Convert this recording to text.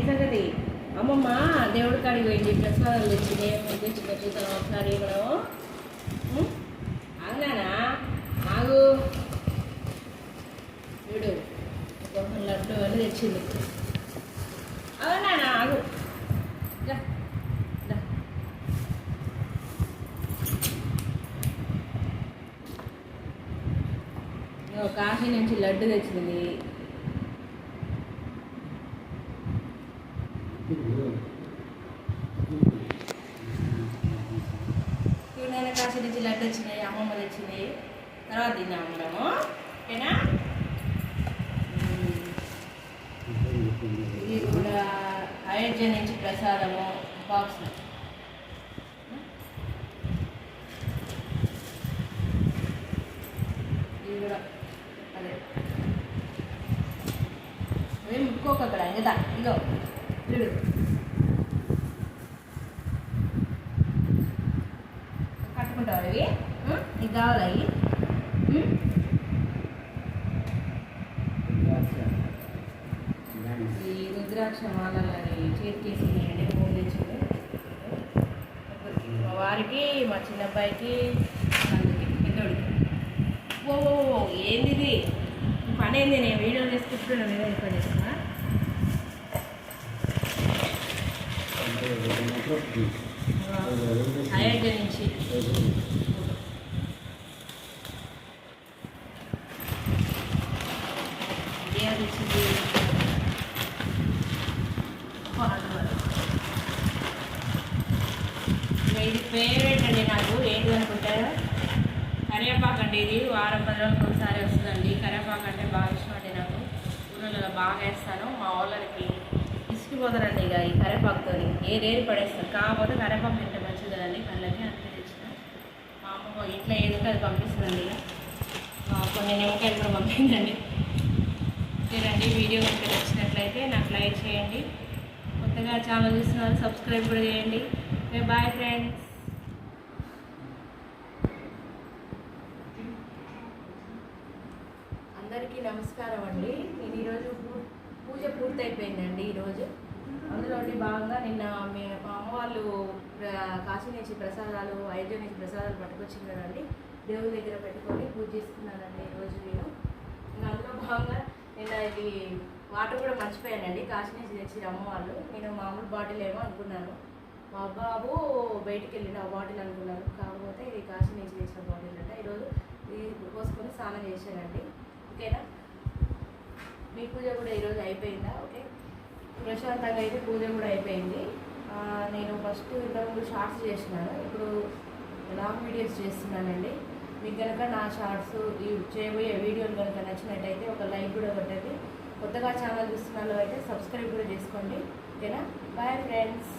సంగతి అమ్మమ్మ దేవుడి కాడికి పోయింది ప్రసాదాలు తెచ్చింది ఏమి తెచ్చిందో చూద్దాం ఒకసారి మనం అవునానా ఆగు వీడు ఒక లడ్డు అని తెచ్చింది అవునానా ఆగు కాశీ నుంచి లడ్డు తెచ్చింది నేను కాశీ నుంచి లడ్డు వచ్చినాయి అమ్మమ్మ తెచ్చింది తర్వాత తిన్నాము మనము ఓకేనా ఇది కూడా అయోధ్య నుంచి ప్రసాదము బాక్స్ ఇది కూడా అదే అదే ముక్కోక అక్కడ ఇంకా ఇదో చూడు కట్టుకుంటావు ఇవి నీకు కావాలా ఇవి ఈ రుద్రాక్ష మాలని చేతికేసినాయండి ఫోన్ తెచ్చింది మా వారికి మా చిన్నబ్బాయికి అందుకే పెద్దోడికి ఓ ఏంది ఇది పని ఏంది నేను వీడియో చేసుకుంటున్నా మీద పని చేస్తున్నా అయోధ్య నుంచి ఇది ఫేవరెట్ అండి నాకు ఏంటి అనుకుంటారు కరివేపాకు అండి ఇది వారం 10 రోజులకు ఒకసారి వస్తుందండి కరివేపాకు అంటే బాగా ఇష్టం అండి నాకు ఊళ్ళలో బాగా వేస్తాను మా వాళ్ళకి ఇసుకుపోతారండి ఇక ఈ కరివేపాకుతో ఏదేది పడేస్తాను కాకపోతే కరివేపాకు తింటే మంచిది కదండి కళ్ళకి అందుకే తెచ్చిన మా అమ్మ ఇంట్లో ఏది ఉంటే అది పంపిస్తుందండి కొన్ని నిమ్మకాయలు కూడా పంపిందండి ఓకేనండి వీడియో కనుక నచ్చినట్లయితే నాకు లైక్ చేయండి కొత్తగా ఛానల్ చూస్తున్నారు సబ్స్క్రైబ్ కూడా చేయండి బాయ్ ఫ్రెండ్స్ అందరికీ నమస్కారం అండి నేను ఈరోజు పూజ పూర్తయిపోయిందండి ఈరోజు అందులోని భాగంగా నిన్న మా అమ్మ వాళ్ళు కాశీ నుంచి ప్రసాదాలు అయోధ్య నుంచి ప్రసాదాలు పట్టుకొచ్చింది కదండి దేవుడి దగ్గర పెట్టుకొని పూజ చేసుకున్నానండి ఈరోజు నేను ఇంకా అందులో భాగంగా నిన్న ఇది వాటర్ కూడా మర్చిపోయానండి కాశీ నుంచి తెచ్చి అమ్మ వాళ్ళు నేను మామూలు బాటిల్ ఏమో అనుకున్నాను మా బాబు బయటికి వెళ్ళిన ఆ బాటిల్ అనుకున్నాను కాకపోతే ఇది కాశీ నుంచి తెచ్చిన బాటిల్ అంటే ఈరోజు ఇది పోసుకొని స్నానం చేశానండి ఓకేనా మీ పూజ కూడా ఈరోజు అయిపోయిందా ఓకే ప్రశాంతంగా అయితే పూజ కూడా అయిపోయింది నేను ఫస్ట్ ఇంతకుముందు షార్ట్స్ చేసినాను ఇప్పుడు లాంగ్ వీడియోస్ చేస్తున్నానండి మీకు కనుక నా షార్ట్స్ చేయబోయే వీడియోలు కనుక నచ్చినట్టయితే ఒక లైక్ కూడా కొట్టండి కొత్తగా ఛానల్ చూస్తున్న వాళ్ళు అయితే సబ్స్క్రైబ్ కూడా చేసుకోండి ఓకేనా బాయ్ ఫ్రెండ్స్